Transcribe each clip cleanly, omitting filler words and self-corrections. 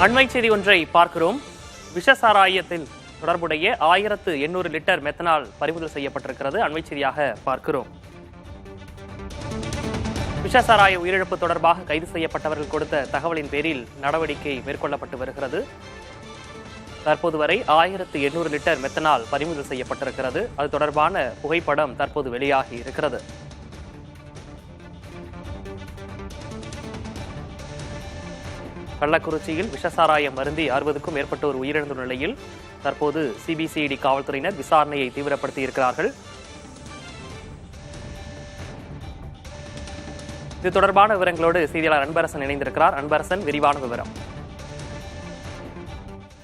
அண்மை செய்தி ஒன்றை பார்க்கிறோம். விஷசாராயத்தில் தொடர்புடைய 1800 லிட்டர் மெத்தனால் பறிமுதல் செய்யப்பட்டிருக்கிறது. அண்மை செய்தியாக பார்க்கிறோம். விஷசாராய உயிரிழப்பு தொடர்பாக கைது செய்யப்பட்டவர்கள் கொடுத்த தகவலின் பேரில் நடவடிக்கை மேற்கொள்ளப்பட்டு வருகிறது. தற்போது வரை 1800 லிட்டர் மெத்தனால் பறிமுதல் செய்யப்பட்டிருக்கிறது. அது தொடர்பான புகைப்படம் தற்போது வெளியாகி இருக்கிறது. கள்ளக்குறிச்சியில் விஷசாராயம் அருந்தி 60க்கும் மேற்பட்டோர் உயிரிழந்த நிலையில் தற்போது சிபிசிஐடி காவல்துறையினர் விசாரணையை தீவிரப்படுத்தி இருக்கிறார்கள். இது தொடர்பான விவரங்களோடு செய்தியாளர் அன்பரசன் இணைந்திருக்கிறார். அன்பரசன், விரிவான விவரம்.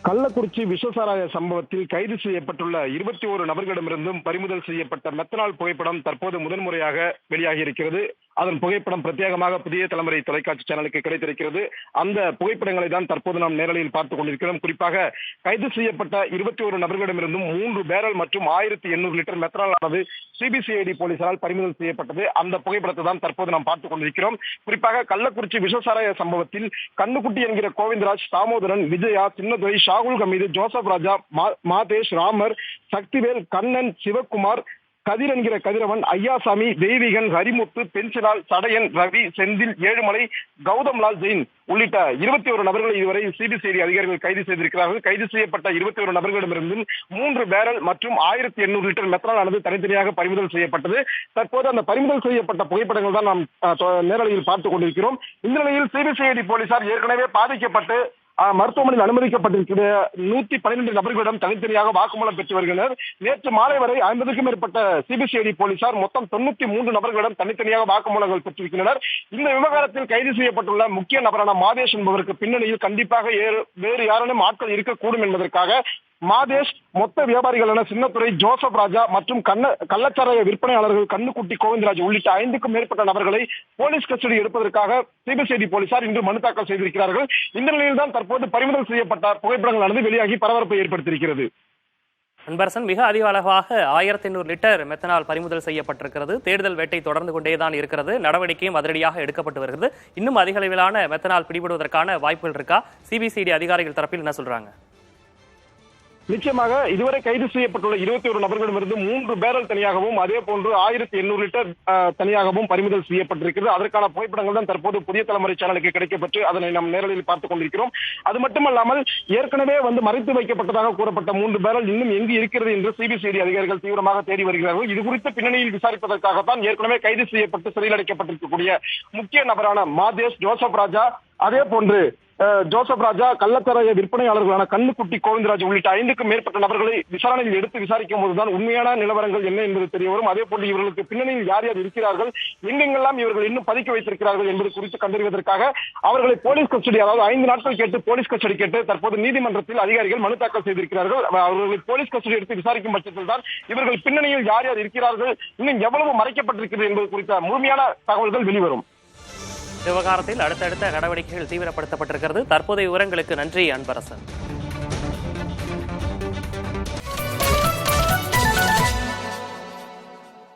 கள்ளக்குறிச்சி விஷசாராய சம்பவத்தில் கைது செய்யப்பட்டுள்ள 21 நபர்களிடமிருந்தும் பறிமுதல் செய்யப்பட்ட மெத்தனால் புகைப்படம் தற்போது முதன்முறையாக வெளியாகி இருக்கிறது. அதன் புகைப்படம் பிரத்யேகமாக புதிய தலைமுறை தொலைக்காட்சி சேனலுக்கு கிடைத்திருக்கிறது. அந்த புகைப்படங்களை தான் தற்போது நாம் நேரலையில் பார்த்துக் கொண்டிருக்கிறோம். குறிப்பாக கைது செய்யப்பட்ட 21 நபர்களிடமிருந்தும் 3 பேரல் மற்றும் 1800 லிட்டர் மெத்தனால் ஆனது சிபிசிஐடி போலீசாரால் பறிமுதல் செய்யப்பட்டது. அந்த புகைப்படத்தை தான் தற்போது நாம் பார்த்துக் கொண்டிருக்கிறோம். குறிப்பாக கள்ளக்குறிச்சி விஷசாராய சம்பவத்தில் கண்ணுக்குட்டி என்கிற கோவிந்தராஜ், தாமோதரன், விஜயா, சின்னதுரை, ஷாகுல் ஹமீது, ஜோசப் ராஜா, மாதேஷ், ராமர், சக்திவேல், கண்ணன், சிவகுமார், கதிர் என்கிற கதிரவன், ஐயாசாமி, தெய்வீகன், ஹரிமுத்து, பென்சிலால், சடையன், ரவி, செந்தில், ஏழுமலை, கௌதம்லால், ஜெயின் உள்ளிட்ட 21 நபர்களை இதுவரை சிபிசிஐடி அதிகாரிகள் கைது செய்திருக்கிறார்கள். கைது செய்யப்பட்ட 21 நபர்களிடமிருந்தும் 3 பேரல் மற்றும் 1800 லிட்டர் மெத்தனால் ஆனது தனித்தனியாக பறிமுதல் செய்யப்பட்டது. தற்போது அந்த பறிமுதல் செய்யப்பட்ட புகைப்படங்கள் தான் நாம் நேரலையில் பார்த்துக் கொண்டிருக்கிறோம். இந்த நிலையில் சிபிசிஐடி போலீசார் ஏற்கனவே பாதிக்கப்பட்டு மருத்துவமனையில் அனுமதிக்கப்பட்டிருக்கிற 112 நபர்களிடம் தனித்தனியாக வாக்குமூலம் பெற்று வருகின்றனர். நேற்று மாலை வரை 50க்கும் மேற்பட்ட சிபிசிஐடி போலீசார் மொத்தம் 93 நபர்களிடம் தனித்தனியாக வாக்குமூலங்கள் பெற்றிருக்கின்றனர். இந்த விவகாரத்தில் கைது செய்யப்பட்டுள்ள முக்கிய நபரான மாதேஷ் என்பவருக்கு பின்னணியில் கண்டிப்பாக வேறு யாரும் ஆட்கள் இருக்கக்கூடும் என்பதற்காக மாதேஷ், மொத்த வியாபாரிகளான சின்னத்துரை, ஜோசப் ராஜா மற்றும் கள்ளச்சாராய விற்பனையாளர்கள் கண்ணுக்குட்டி, கோவிந்தராஜ் உள்ளிட்ட 5க்கும் மேற்பட்ட நபர்களை போலீஸ் கஸ்டடி எடுப்பதற்காக சிபிசிஐடி போலீசார் இன்று மனு தாக்கல் செய்திருக்கிறார்கள். இந்த நிலையில் தான் தற்போது பறிமுதல் செய்யப்பட்ட புகைப்படங்களானது வெளியாகி பரபரப்பை ஏற்படுத்தியிருக்கிறது. அன்பரசன், மிக அதிக அளவாக 1800 லிட்டர் மெத்தனால் பறிமுதல் செய்யப்பட்டிருக்கிறது. தேடுதல் வேட்டை தொடர்ந்து கொண்டேதான் இருக்கிறது. நடவடிக்கையும் அதிரடியாக எடுக்கப்பட்டு வருகிறது. இன்னும் அதிக அளவிலான மெத்தனால் பிடிபடுவதற்கான வாய்ப்புகள் இருக்கா? சிபிசிஐடி அதிகாரிகள் தரப்பில் என்ன சொல்றாங்க? நிச்சயமாக இதுவரை கைது செய்யப்பட்டுள்ள 21 நபர்களிடமிருந்து 3 பேரல் தனியாகவும் அதே போன்று 1800 லிட்டர் தனியாகவும் பறிமுதல் செய்யப்பட்டிருக்கிறது. அதற்கான புகைப்படங்கள் தான் தற்போது புதிய தலைமுறை சேனலுக்கு கிடைக்கப்பட்டு அதனை நாம் நேரலையில் பார்த்துக் கொண்டிருக்கிறோம். அது மட்டுமல்லாமல் ஏற்கனவே மறைத்து வைக்கப்பட்டதாக கூறப்பட்ட 3 பேரல் இன்னும் எங்கு இருக்கிறது என்று சிபிசிஐடி அதிகாரிகள் தீவிரமாக தேடி வருகிறார்கள். இது குறித்த பின்னணியில் விசாரிப்பதற்காகத்தான் ஏற்கனவே கைது செய்யப்பட்டு சிறையில் அடைக்கப்பட்டிருக்கக்கூடிய முக்கிய நபரான மாதேஷ், ஜோசப் ராஜா, அதே போன்று ஜோசப் ராஜா, கள்ளச்சாராய விற்பனையாளர்களான கண்ணுக்குட்டி, கோவிந்தராஜ் உள்ளிட்ட 5க்கும் மேற்பட்ட நபர்களை விசாரணையில் எடுத்து விசாரிக்கும் போதுதான் உண்மையான நிலவரங்கள் என்ன என்பது தெரிய வரும். அதே போன்று இவர்களுக்கு பின்னணியில் யார் யார் இருக்கிறார்கள், எங்கெங்கெல்லாம் இவர்கள் இன்னும் பதுக்கி வைத்திருக்கிறார்கள் என்பது குறித்து கண்டறிவதற்காக அவர்களை போலீஸ் கஸ்டடி, அதாவது 5 நாட்கள் கேட்டு போலீஸ் கஸ்டடி கேட்டு தற்போது நீதிமன்றத்தில் அதிகாரிகள் மனு தாக்கல் செய்திருக்கிறார்கள். அவர்களை போலீஸ் கஸ்டடி எடுத்து விசாரிக்கும் பட்சத்தில் தான் இவர்கள் பின்னணியில் யார் யார் இருக்கிறார்கள், இன்னும் எவ்வளவு மறைக்கப்பட்டிருக்கிறது என்பது குறித்த முழுமையான தகவல்கள் வெளிவரும். விவகாரத்தில் அடுத்தடுத்த நடவடிக்கைகள் தீவிரப்படுத்தப்பட்டிருக்கிறது. தற்போதைய விவரங்களுக்கு நன்றி அன்பரசன்.